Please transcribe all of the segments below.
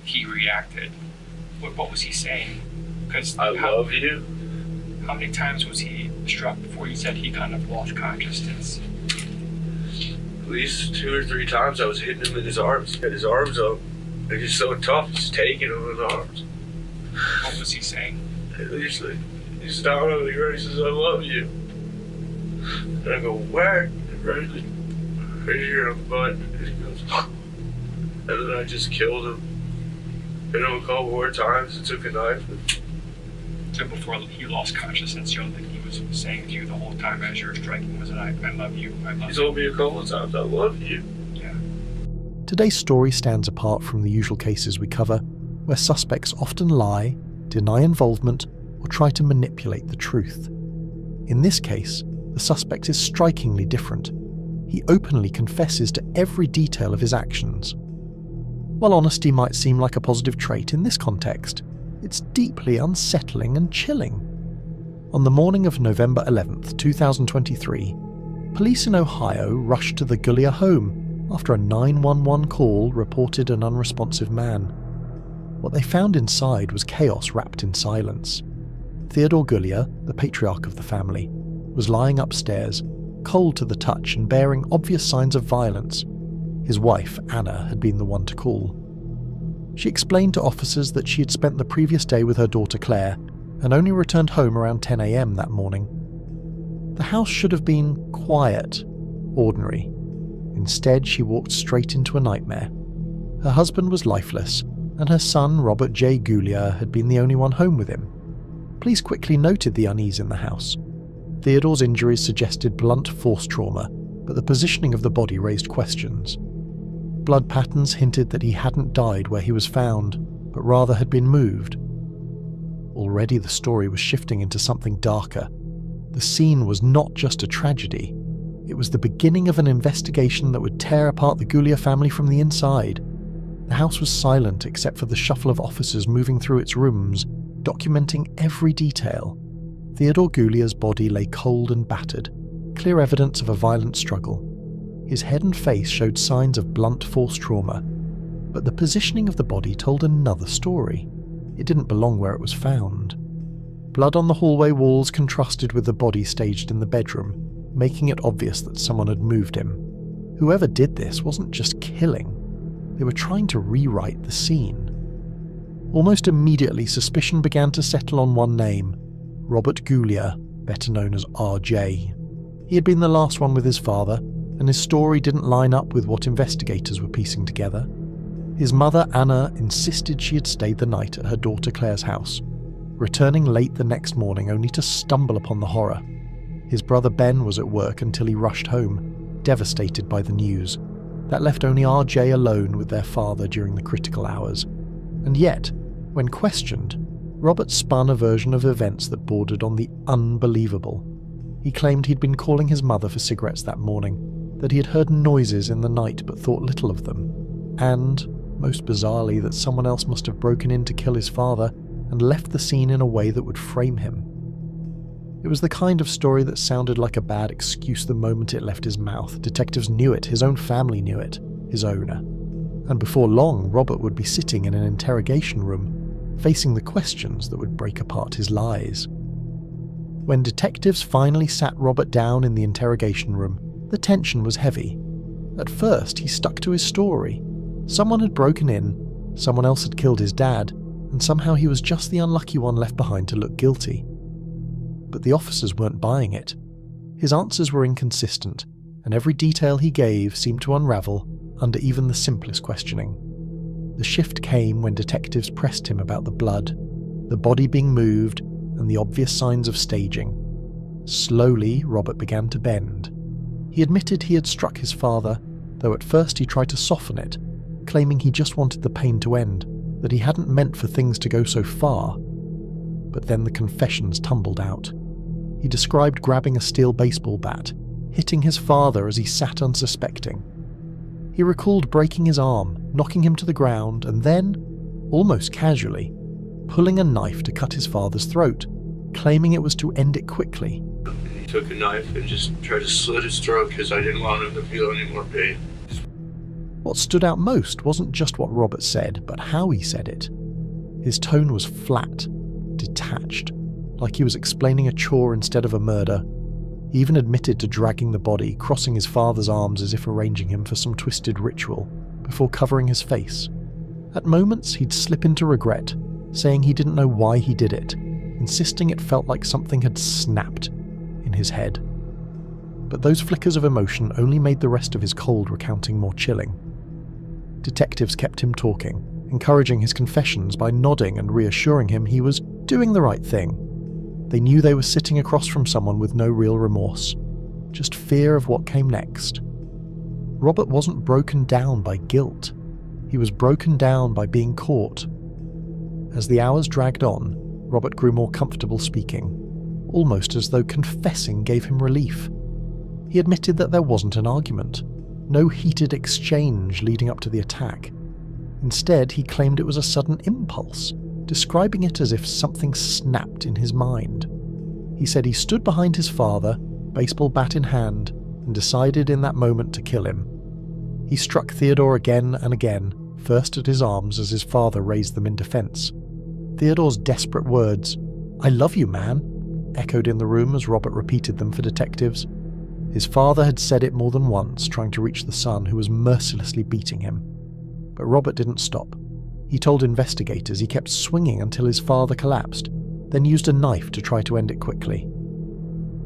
he reacted? What was he saying? Because I love you. How many times was he struck before you said he kind of lost consciousness? At least 2 or 3 times I was hitting him in his arms. He had his arms up. And he's so tough, he's taking him in his arms. What was he saying? He's down on the ground, he says, I love you. And I go, where? Right here on the butt. And he goes, and then I just killed him. Hit him a couple more times and took a knife. So before he lost consciousness, Joe, that he was saying to you the whole time as you were striking was that I love you, I love you. He told me a couple of times, I love you. Yeah. Today's story stands apart from the usual cases we cover, where suspects often lie, deny involvement, or try to manipulate the truth. In this case, the suspect is strikingly different. He openly confesses to every detail of his actions. While honesty might seem like a positive trait in this context, it's deeply unsettling and chilling. On the morning of November 11th, 2023, police in Ohio rushed to the Gullia home after a 911 call reported an unresponsive man. What they found inside was chaos wrapped in silence. Theodore Gullia, the patriarch of the family, was lying upstairs, cold to the touch and bearing obvious signs of violence. His wife, Anna, had been the one to call. She explained to officers that she had spent the previous day with her daughter Claire and only returned home around 10 a.m. that morning. The house should have been quiet, ordinary. Instead, she walked straight into a nightmare. Her husband was lifeless, and her son, Robert J. Gullia, had been the only one home with him. Police quickly noted the unease in the house. Theodore's injuries suggested blunt force trauma, but the positioning of the body raised questions. Blood patterns hinted that he hadn't died where he was found, but rather had been moved. Already the story was shifting into something darker. The scene was not just a tragedy. It was the beginning of an investigation that would tear apart the Gullia family from the inside. The house was silent except for the shuffle of officers moving through its rooms, documenting every detail. Theodore Gullia's body lay cold and battered, clear evidence of a violent struggle. His head and face showed signs of blunt force trauma, but the positioning of the body told another story. It didn't belong where it was found. Blood on the hallway walls contrasted with the body staged in the bedroom, making it obvious that someone had moved him. Whoever did this wasn't just killing. They were trying to rewrite the scene. Almost immediately, suspicion began to settle on one name, Robert Gullia, better known as RJ. He had been the last one with his father, and his story didn't line up with what investigators were piecing together. His mother, Anna, insisted she had stayed the night at her daughter Claire's house, returning late the next morning only to stumble upon the horror. His brother Ben was at work until he rushed home, devastated by the news. That left only RJ alone with their father during the critical hours. And yet, when questioned, Robert spun a version of events that bordered on the unbelievable. He claimed he'd been calling his mother for cigarettes that morning, that he had heard noises in the night but thought little of them, and, most bizarrely, that someone else must have broken in to kill his father and left the scene in a way that would frame him. It was the kind of story that sounded like a bad excuse the moment it left his mouth. Detectives knew it, his own family knew it, his owner. And before long, Robert would be sitting in an interrogation room, facing the questions that would break apart his lies. When detectives finally sat Robert down in the interrogation room, the tension was heavy. At first, he stuck to his story. Someone had broken in, someone else had killed his dad, and somehow he was just the unlucky one left behind to look guilty. But the officers weren't buying it. His answers were inconsistent, and every detail he gave seemed to unravel under even the simplest questioning. The shift came when detectives pressed him about the blood, the body being moved, and the obvious signs of staging. Slowly, Robert began to bend. He admitted he had struck his father, though at first he tried to soften it, claiming he just wanted the pain to end, that he hadn't meant for things to go so far. But then the confessions tumbled out. He described grabbing a steel baseball bat, hitting his father as he sat unsuspecting. He recalled breaking his arm, knocking him to the ground, and then, almost casually, pulling a knife to cut his father's throat, claiming it was to end it quickly. He took a knife and just tried to slit his throat because I didn't want him to feel any more pain. What stood out most wasn't just what Robert said, but how he said it. His tone was flat, detached, like he was explaining a chore instead of a murder. He even admitted to dragging the body, crossing his father's arms as if arranging him for some twisted ritual, before covering his face. At moments, he'd slip into regret, saying he didn't know why he did it, insisting it felt like something had snapped in his head. But those flickers of emotion only made the rest of his cold recounting more chilling. Detectives kept him talking, encouraging his confessions by nodding and reassuring him he was doing the right thing. They knew they were sitting across from someone with no real remorse, just fear of what came next. Robert wasn't broken down by guilt. He was broken down by being caught. As the hours dragged on, Robert grew more comfortable speaking, almost as though confessing gave him relief. He admitted that there wasn't an argument, no heated exchange leading up to the attack. Instead, he claimed it was a sudden impulse, describing it as if something snapped in his mind. He said he stood behind his father, baseball bat in hand, and decided in that moment to kill him. He struck Theodore again and again, first at his arms as his father raised them in defense. Theodore's desperate words, "I love you, man," echoed in the room as Robert repeated them for detectives. His father had said it more than once, trying to reach the son who was mercilessly beating him. But Robert didn't stop. He told investigators he kept swinging until his father collapsed, then used a knife to try to end it quickly.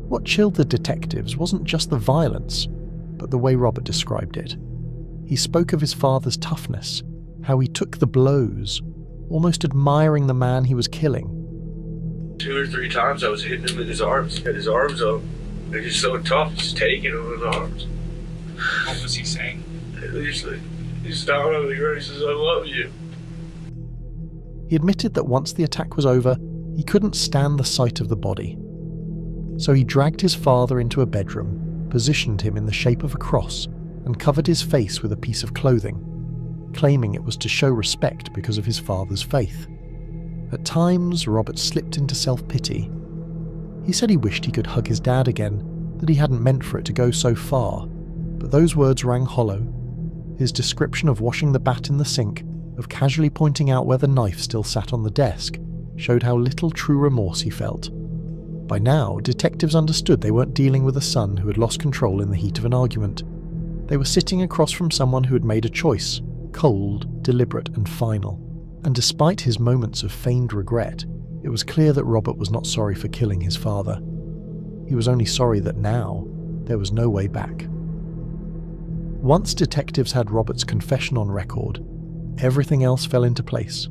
What chilled the detectives wasn't just the violence, but the way Robert described it. He spoke of his father's toughness, how he took the blows, almost admiring the man he was killing. 2 or 3 times I was hitting him in his arms. He had his arms up. And he's so tough, he's taking him in his arms. What was he saying? He's down on the ground, he says, "I love you." He admitted that once the attack was over, he couldn't stand the sight of the body. So he dragged his father into a bedroom, positioned him in the shape of a cross, and covered his face with a piece of clothing, claiming it was to show respect because of his father's faith. At times, Robert slipped into self-pity. He said he wished he could hug his dad again, that he hadn't meant for it to go so far, but those words rang hollow. His description of washing the bat in the sink, of casually pointing out where the knife still sat on the desk, showed how little true remorse he felt. By now, detectives understood they weren't dealing with a son who had lost control in the heat of an argument. They were sitting across from someone who had made a choice, cold, deliberate, and final. And despite his moments of feigned regret, it was clear that Robert was not sorry for killing his father. He was only sorry that now, there was no way back. Once detectives had Robert's confession on record, everything else fell into place.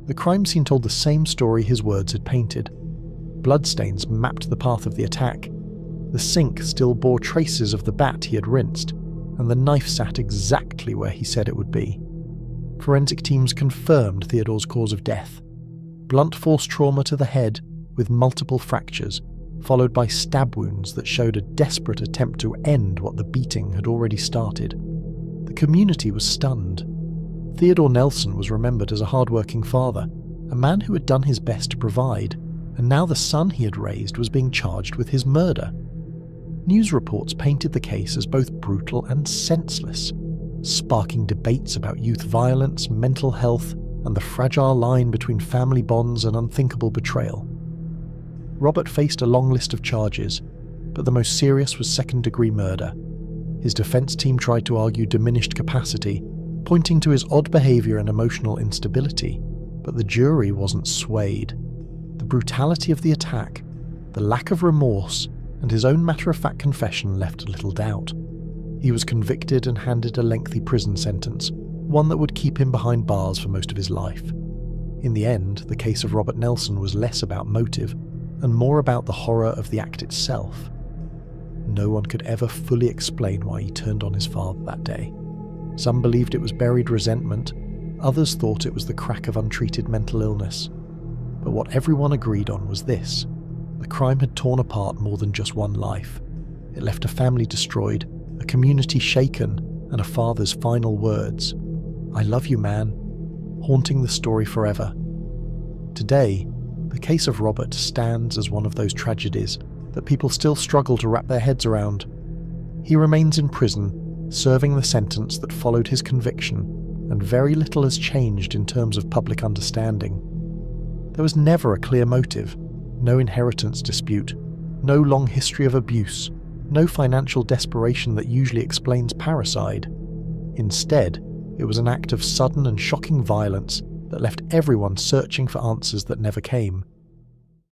The crime scene told the same story his words had painted. Bloodstains mapped the path of the attack. The sink still bore traces of the bat he had rinsed, and the knife sat exactly where he said it would be. Forensic teams confirmed Theodore's cause of death. Blunt force trauma to the head with multiple fractures, followed by stab wounds that showed a desperate attempt to end what the beating had already started. The community was stunned. Theodore Nelson was remembered as a hard-working father, a man who had done his best to provide, and now the son he had raised was being charged with his murder. News reports painted the case as both brutal and senseless, sparking debates about youth violence, mental health, and the fragile line between family bonds and unthinkable betrayal. Robert faced a long list of charges, but the most serious was second-degree murder. His defense team tried to argue diminished capacity, pointing to his odd behavior and emotional instability, but the jury wasn't swayed. The brutality of the attack, the lack of remorse, and his own matter-of-fact confession left little doubt. He was convicted and handed a lengthy prison sentence, one that would keep him behind bars for most of his life. In the end, the case of Robert Nelson was less about motive and more about the horror of the act itself. No one could ever fully explain why he turned on his father that day. Some believed it was buried resentment, others thought it was the crack of untreated mental illness. But what everyone agreed on was this: the crime had torn apart more than just one life. It left a family destroyed, a community shaken, and a father's final words, "I love you, man," haunting the story forever. Today, the case of Robert stands as one of those tragedies that people still struggle to wrap their heads around. He remains in prison, serving the sentence that followed his conviction, and very little has changed in terms of public understanding. There was never a clear motive, no inheritance dispute, no long history of abuse, no financial desperation that usually explains parricide. Instead, it was an act of sudden and shocking violence that left everyone searching for answers that never came.